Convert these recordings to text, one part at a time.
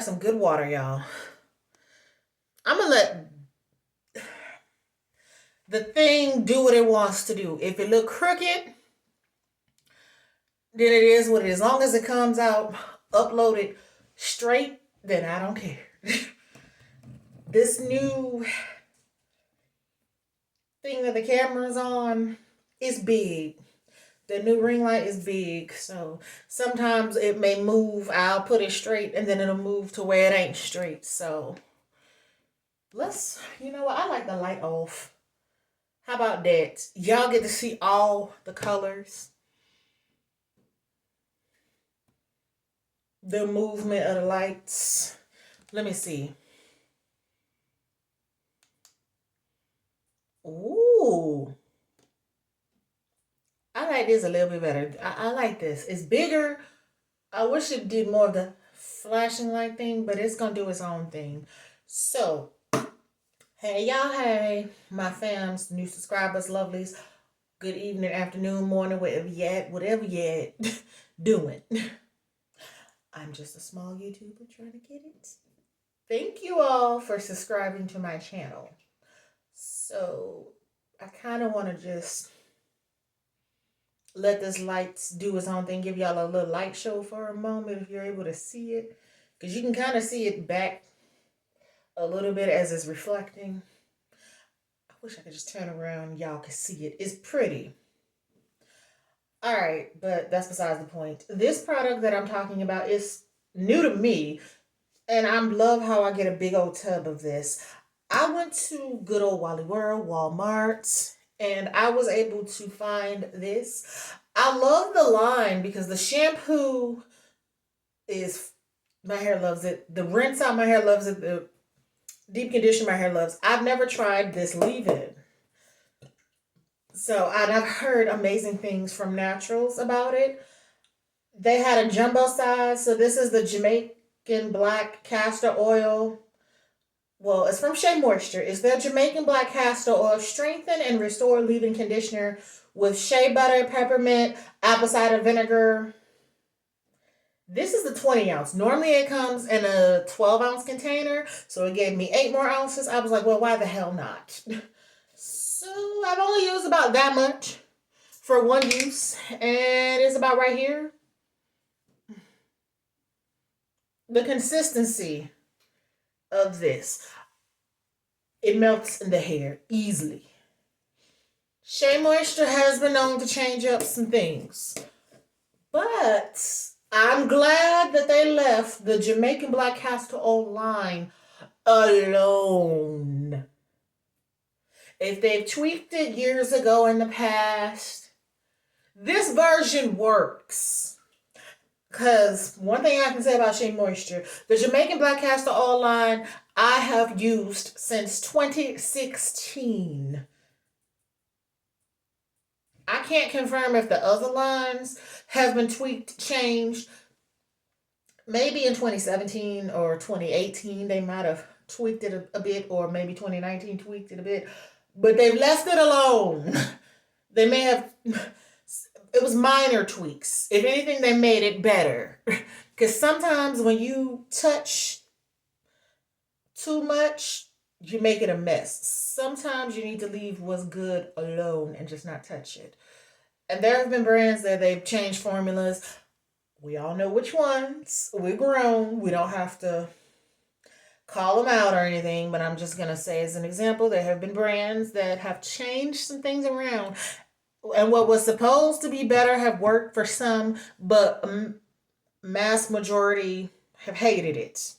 some good water, y'all. I'm gonna let the thing do what it wants to do. If it look crooked, then it is what it is. As long as it comes out uploaded straight, then I don't care. This new thing that the camera's on is big. The new ring light is big, so sometimes it may move. I'll put it straight and then it'll move to where it ain't straight. So you know what? I like the light off. How about that? Y'all get to see all the colors, the movement of the lights. Let me see. Ooh. I like this a little bit better. I like this. It's bigger. I wish it did more of the flashing light thing, but it's gonna do its own thing. So, hey y'all, hey, my fams, new subscribers, lovelies. Good evening, afternoon, morning, whatever you at doing. I'm just a small YouTuber trying to get it. Thank you all for subscribing to my channel. So, I kind of want to just let this light do its own thing, give y'all a little light show for a moment if you're able to see it. Because you can kind of see it back a little bit as it's reflecting. I wish I could just turn around and y'all could see it. It's pretty. Alright, but that's besides the point. This product that I'm talking about is new to me. And I love how I get a big old tub of this. I went to good old Wally World, Walmart, and I was able to find this. I love the line because the shampoo is, my hair loves it. The rinse out, my hair loves it. The deep condition, my hair loves. I've never tried this leave-in. So I've heard amazing things from Naturals about it. They had a jumbo size. So this is the Jamaican black castor oil. Well, it's from Shea Moisture. It's their Jamaican black castor oil, strengthen and restore leave-in conditioner with shea butter, peppermint, apple cider vinegar. This is the 20 ounce. Normally it comes in a 12-ounce container, so it gave me 8 more ounces. I was like, well, why the hell not? So I've only used about that much for one use, and it's about right here. The consistency of this, it melts in the hair easily. Shea Moisture has been known to change up some things, but I'm glad that they left the Jamaican black castor oil line alone. If they've tweaked it years ago in the past, this version works. Because one thing I can say about Shea Moisture, the Jamaican black castor oil line I have used since 2016. I can't confirm if the other lines have been tweaked, changed. Maybe in 2017 or 2018 they might have tweaked it a bit, or maybe 2019 tweaked it a bit. But they've left it alone. They may have, it was minor tweaks. If anything, they made it better. Because sometimes when you touch too much, you make it a mess. Sometimes you need to leave what's good alone and just not touch it. And there have been brands that they've changed formulas. We all know which ones. We're grown. We don't have to call them out or anything, but I'm just going to say as an example, there have been brands that have changed some things around. And what was supposed to be better have worked for some, but mass majority have hated it.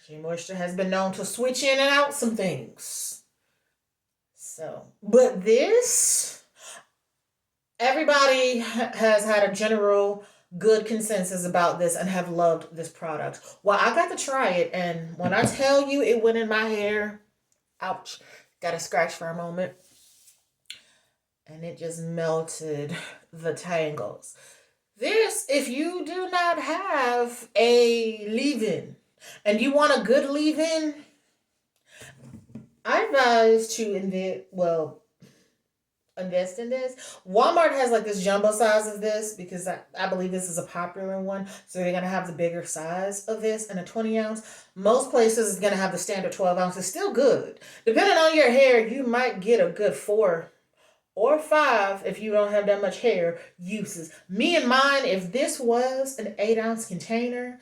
Shea Moisture has been known to switch in and out some things. So, but this, everybody has had a general good consensus about this and have loved this product. Well, I got to try it, and when I tell you it went in my hair, ouch, got a scratch for a moment, and it just melted the tangles. This, if you do not have a leave-in and you want a good leave-in, I advise to invent, well, invest in this. Walmart has like this jumbo size of this because I believe this is a popular one. So they're gonna have the bigger size of this and a 20 ounce. Most places is gonna have the standard 12 ounce. It's still good. Depending on your hair, you might get a good 4 or 5 if you don't have that much hair uses. Me and mine, if this was an 8 ounce container,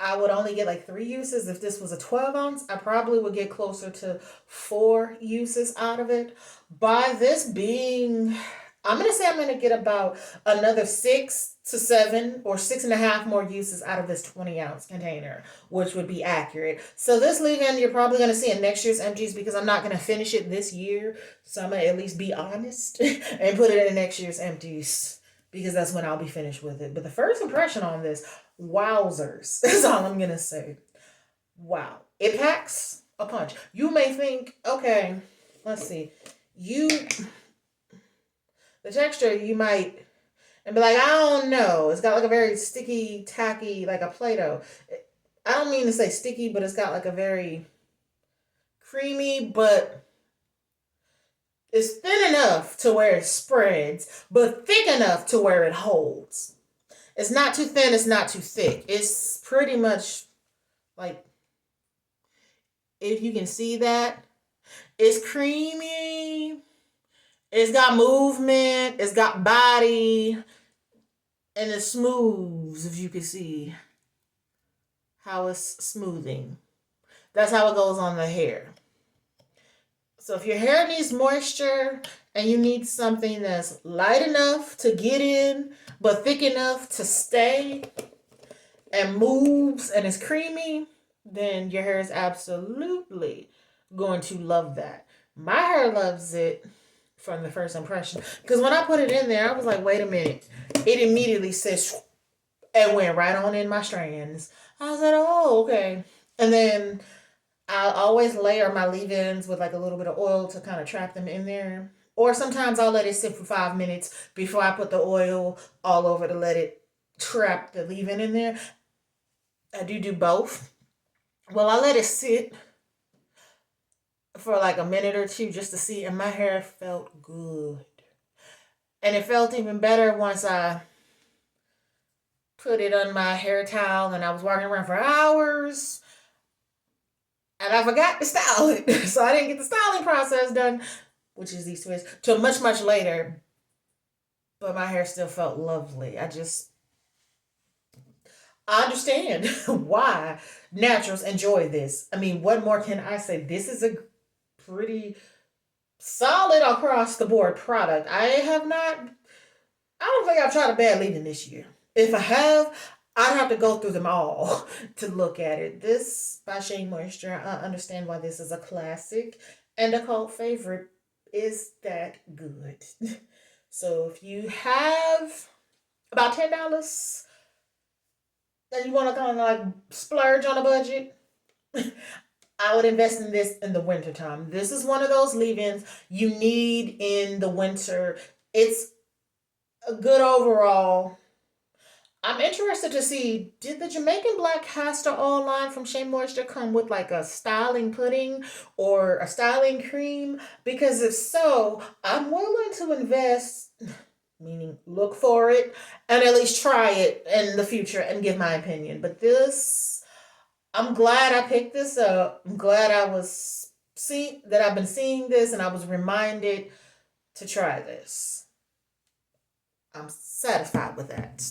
I would only get like 3 uses. If this was a 12 ounce, I probably would get closer to 4 uses out of it. By this being, I'm going to say I'm going to get about another 6 to 7 or 6.5 more uses out of this 20 ounce container, which would be accurate. So this leave-in, you're probably going to see in next year's empties because I'm not going to finish it this year. So I'm going to at least be honest and put it in next year's empties because that's when I'll be finished with it. But the first impression on this, wowzers. That's all I'm going to say. Wow. It packs a punch. You may think, okay, let's see. The texture, you might, and be like, I don't know. It's got like a very sticky, tacky, like a Play-Doh. I don't mean to say sticky, but it's got like a very creamy, but it's thin enough to where it spreads, but thick enough to where it holds. It's not too thin, it's not too thick. It's pretty much like, if you can see that, it's creamy. It's got movement, it's got body, and it's smooth, if you can see how it's smoothing. That's how it goes on the hair. So if your hair needs moisture and you need something that's light enough to get in, but thick enough to stay and moves and is creamy, then your hair is absolutely going to love that. My hair loves it from the first impression. Because when I put it in there, I was like, wait a minute. It immediately says and went right on in my strands. I was like, oh, okay. And then I'll always layer my leave-ins with like a little bit of oil to kind of trap them in there. Or sometimes I'll let it sit for 5 minutes before I put the oil all over to let it trap the leave-in in there. I do both. Well, I let it sit for like a minute or two just to see, and my hair felt good. And it felt even better once I put it on my hair towel and I was walking around for hours and I forgot to style it. So I didn't get the styling process done, which is these twists, till much, much later. But my hair still felt lovely. I understand why naturals enjoy this. I mean, what more can I say? This is a pretty solid across the board product. I don't think I've tried a bad leave-in this year. If I have, I'd have to go through them all to look at it. This by Shea Moisture, I understand why this is a classic and a cult favorite. Is that good? So if you have about $10 and you want to kind of like splurge on a budget, I would invest in this in the wintertime. This is one of those leave-ins you need in the winter. It's a good overall. I'm interested to see, did the Jamaican Black Castor Oil line from Shea Moisture come with like a styling pudding or a styling cream? Because if so, I'm willing to invest, meaning look for it, and at least try it in the future and give my opinion. But this, I'm glad I picked this up. I'm glad I've been seeing this and I was reminded to try this. I'm satisfied with that.